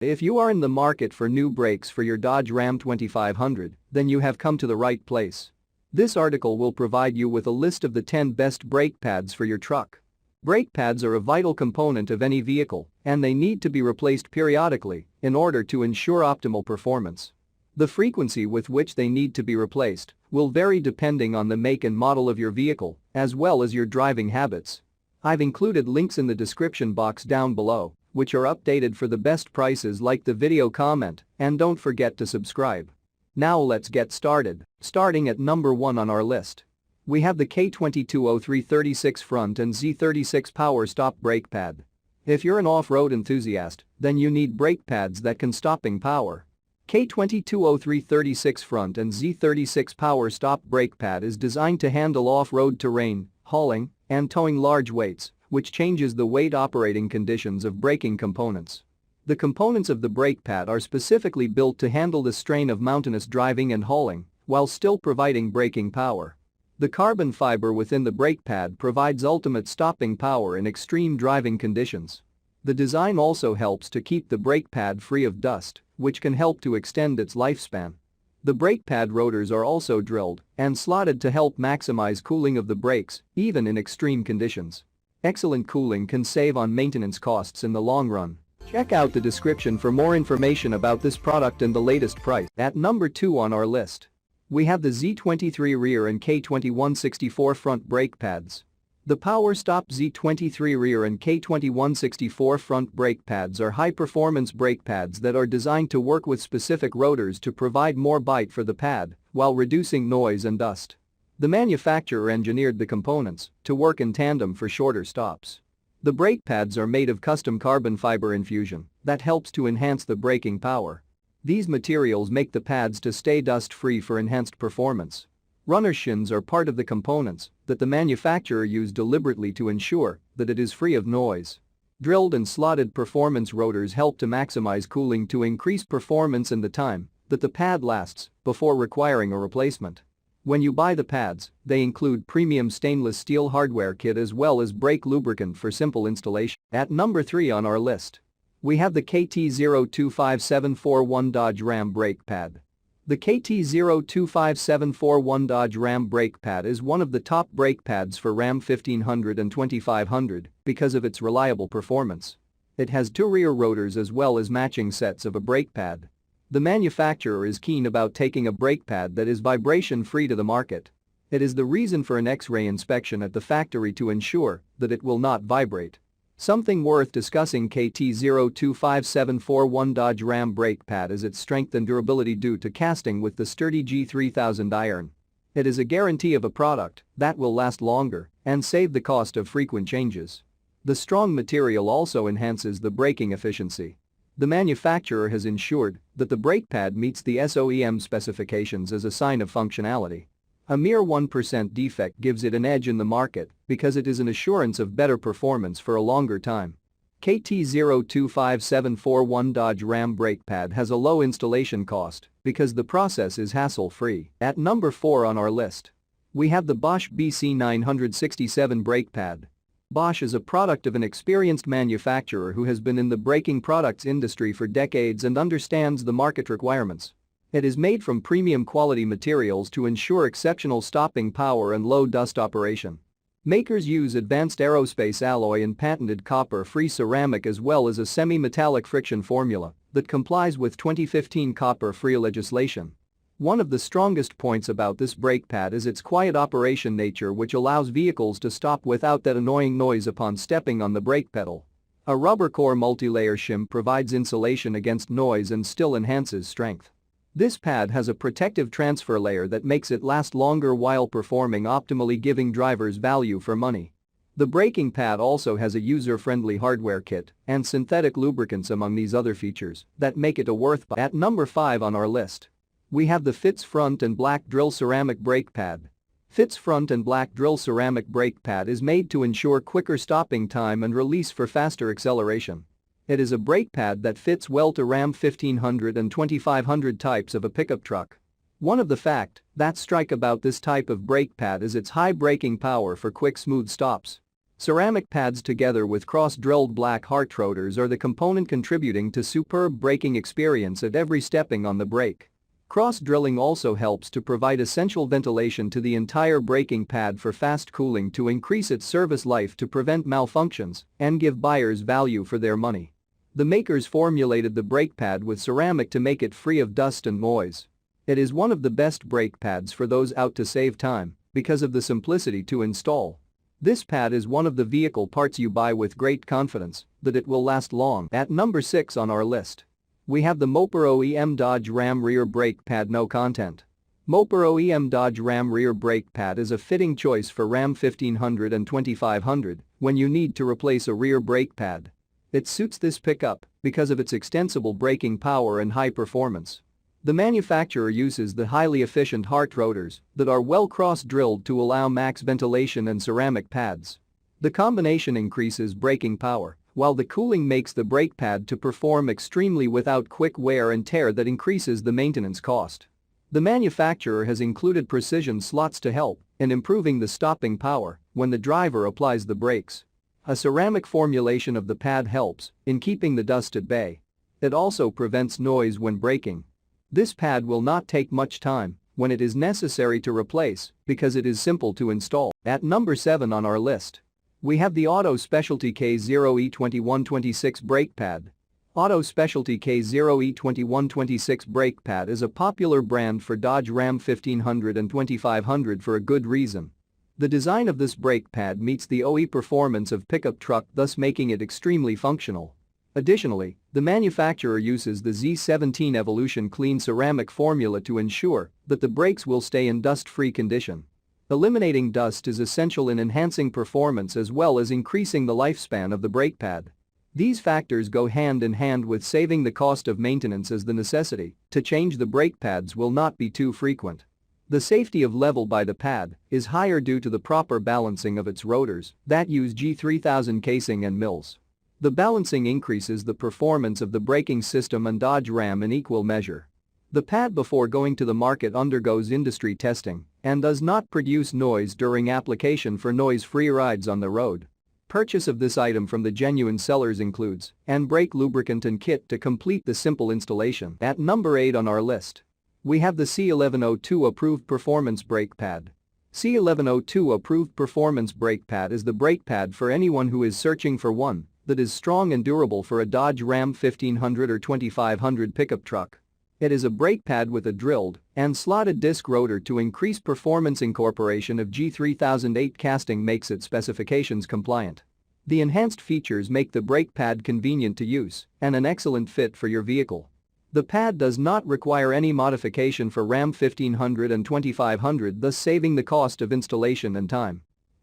If you are in the market for new brakes for your Dodge Ram 2500, then you have come to the right place. This article will provide you with a list of the 10 best brake pads for your truck. Brake pads are a vital component of any vehicle, and they need to be replaced periodically in order to ensure optimal performance. The frequency with which they need to be replaced will vary depending on the make and model of your vehicle, as well as your driving habits. I've included links in the description box down below, which are updated for the best prices. Like the video, comment, and don't forget to subscribe. Now let's get started. Starting at number 1 on our list, we have the K220336 front and Z36 PowerStop brake pad. If you're an off-road enthusiast, then you need brake pads that can stopping power. K220336 front and Z36 PowerStop brake pad is designed to handle off-road terrain, hauling, and towing large weights, which changes the weight operating conditions of braking components. The components of the brake pad are specifically built to handle the strain of mountainous driving and hauling, while still providing braking power. The carbon fiber within the brake pad provides ultimate stopping power in extreme driving conditions. The design also helps to keep the brake pad free of dust, which can help to extend its lifespan. The brake pad rotors are also drilled and slotted to help maximize cooling of the brakes, even in extreme conditions. Excellent cooling can save on maintenance costs in the long run. Check out the description for more information about this product and the latest price. At number 2 on our list, we have the Z23 rear and K2164 front brake pads. The PowerStop Z23 rear and K2164 front brake pads are high-performance brake pads that are designed to work with specific rotors to provide more bite for the pad while reducing noise and dust. The manufacturer engineered the components to work in tandem for shorter stops. The brake pads are made of custom carbon fiber infusion that helps to enhance the braking power. These materials make the pads to stay dust-free for enhanced performance. Runner shins are part of the components that the manufacturer used deliberately to ensure that it is free of noise. Drilled and slotted performance rotors help to maximize cooling to increase performance and the time that the pad lasts before requiring a replacement. When you buy the pads, they include premium stainless steel hardware kit as well as brake lubricant for simple installation. At number 3 on our list, we have the KT025741 Dodge Ram brake pad. The KT025741 Dodge Ram brake pad is one of the top brake pads for Ram 1500 and 2500 because of its reliable performance. It has 2 rear rotors as well as matching sets of a brake pad. The manufacturer is keen about taking a brake pad that is vibration-free to the market. It is the reason for an X-ray inspection at the factory to ensure that it will not vibrate. Something worth discussing: KT025741 Dodge Ram brake pad is its strength and durability due to casting with the sturdy G3000 iron. It is a guarantee of a product that will last longer and save the cost of frequent changes. The strong material also enhances the braking efficiency. The manufacturer has ensured that the brake pad meets the SOEM specifications as a sign of functionality. A mere 1% defect gives it an edge in the market because it is an assurance of better performance for a longer time. KT025741 Dodge Ram brake pad has a low installation cost because the process is hassle-free. At number 4 on our list, we have the Bosch BC967 brake pad. Bosch is a product of an experienced manufacturer who has been in the braking products industry for decades and understands the market requirements. It is made from premium quality materials to ensure exceptional stopping power and low dust operation. Makers use advanced aerospace alloy and patented copper-free ceramic as well as a semi-metallic friction formula that complies with 2015 copper-free legislation. One of the strongest points about this brake pad is its quiet operation nature, which allows vehicles to stop without that annoying noise upon stepping on the brake pedal. A rubber core multi-layer shim provides insulation against noise and still enhances strength. This pad has a protective transfer layer that makes it last longer while performing optimally, giving drivers value for money. The braking pad also has a user-friendly hardware kit and synthetic lubricants among these other features that make it a worth buy. At number 5 on our list, we have the Fitz front and black drill ceramic brake pad. Fitz front and black drill ceramic brake pad is made to ensure quicker stopping time and release for faster acceleration. It is a brake pad that fits well to Ram 1500 and 2500 types of a pickup truck. One of the facts that strike about this type of brake pad is its high braking power for quick, smooth stops. Ceramic pads together with cross-drilled black heart rotors are the component contributing to superb braking experience at every stepping on the brake. Cross-drilling also helps to provide essential ventilation to the entire braking pad for fast cooling to increase its service life to prevent malfunctions and give buyers value for their money. The makers formulated the brake pad with ceramic to make it free of dust and noise. It is one of the best brake pads for those out to save time because of the simplicity to install. This pad is one of the vehicle parts you buy with great confidence that it will last long. At number 6 on our list, we have the Mopero EM Dodge Ram Rear Brake Pad. No content. Mopero EM Dodge Ram Rear Brake Pad is a fitting choice for Ram 1500 and 2500 when you need to replace a rear brake pad. It suits this pickup because of its extensible braking power and high performance. The manufacturer uses the highly efficient heart rotors that are well cross-drilled to allow max ventilation and ceramic pads. The combination increases braking power, while the cooling makes the brake pad to perform extremely without quick wear and tear that increases the maintenance cost. The manufacturer has included precision slots to help in improving the stopping power when the driver applies the brakes. A ceramic formulation of the pad helps in keeping the dust at bay. It also prevents noise when braking. This pad will not take much time when it is necessary to replace because it is simple to install. At number 7 on our list, we have the Auto Specialty K0E2126 brake pad. Auto Specialty K0E2126 brake pad is a popular brand for Dodge Ram 1500 and 2500 for a good reason. The design of this brake pad meets the OE performance of pickup truck, thus making it extremely functional. Additionally, the manufacturer uses the Z17 Evolution Clean ceramic formula to ensure that the brakes will stay in dust-free condition. Eliminating dust is essential in enhancing performance as well as increasing the lifespan of the brake pad. These factors go hand in hand with saving the cost of maintenance, as the necessity to change the brake pads will not be too frequent. The safety of level by the pad is higher due to the proper balancing of its rotors that use G3000 casing and mills. The balancing increases the performance of the braking system and Dodge Ram in equal measure. The pad before going to the market undergoes industry testing and does not produce noise during application for noise-free rides on the road. Purchase of this item from the genuine sellers includes and brake lubricant and kit to complete the simple installation. At number 8 on our list, we have the C1102 Approved Performance Brake Pad. C1102 Approved Performance Brake Pad is the brake pad for anyone who is searching for one that is strong and durable for a Dodge Ram 1500 or 2500 pickup truck. It is a brake pad with a drilled and slotted disc rotor to increase performance. Incorporation of G3008 casting makes it specifications compliant. The enhanced features make the brake pad convenient to use and an excellent fit for your vehicle. The pad does not require any modification for Ram 1500 and 2500, thus saving the cost of installation and time.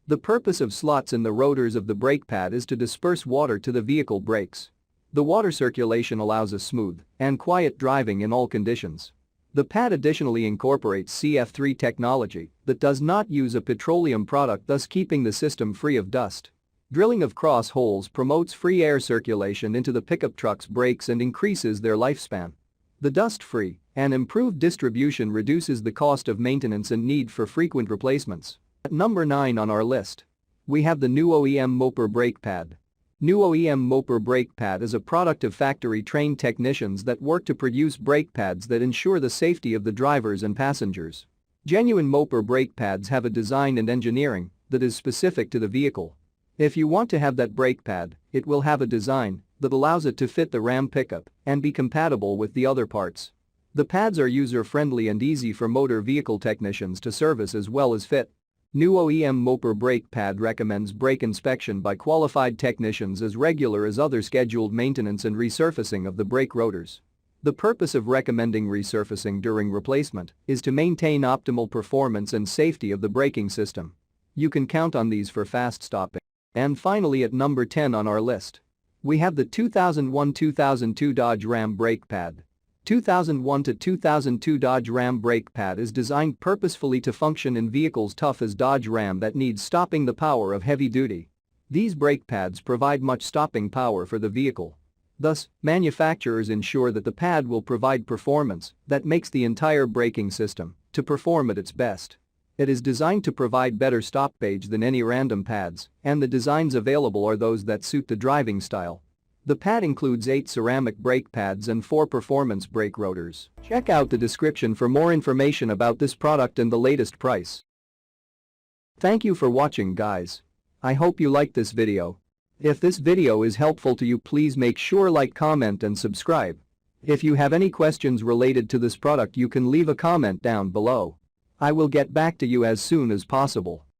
The purpose of slots in the rotors of the brake pad is to disperse water to the vehicle brakes. The water circulation allows a smooth and quiet driving in all conditions. The pad additionally incorporates CF3 technology that does not use a petroleum product, thus keeping the system free of dust. Drilling of cross holes promotes free air circulation into the pickup truck's brakes and increases their lifespan. The dust-free and improved distribution reduces the cost of maintenance and need for frequent replacements. At number 9 on our list, we have the new OEM Moper brake pad. New OEM Moper brake pad is a product of factory-trained technicians that work to produce brake pads that ensure the safety of the drivers and passengers. Genuine Moper brake pads have a design and engineering that is specific to the vehicle. If you want to have that brake pad, it will have a design that allows it to fit the Ram pickup and be compatible with the other parts. The pads are user-friendly and easy for motor vehicle technicians to service as well as fit. New OEM Moper brake pad recommends brake inspection by qualified technicians as regular as other scheduled maintenance and resurfacing of the brake rotors. The purpose of recommending resurfacing during replacement is to maintain optimal performance and safety of the braking system. You can count on these for fast stopping. And finally, at number 10 on our list, we have the 2001-2002 Dodge Ram brake pad. 2001 to 2002 Dodge Ram brake pad is designed purposefully to function in vehicles tough as Dodge Ram that needs stopping the power of heavy duty. These brake pads provide much stopping power for the vehicle. Thus, manufacturers ensure that the pad will provide performance that makes the entire braking system to perform at its best. It is designed to provide better stop page than any random pads, and the designs available are those that suit the driving style. The pad includes 8 ceramic brake pads and 4 performance brake rotors. Check out the description for more information about this product and the latest price. Thank you for watching, guys. I hope you liked this video. If this video is helpful to you, please make sure like, comment and subscribe. If you have any questions related to this product, you can leave a comment down below. I will get back to you as soon as possible.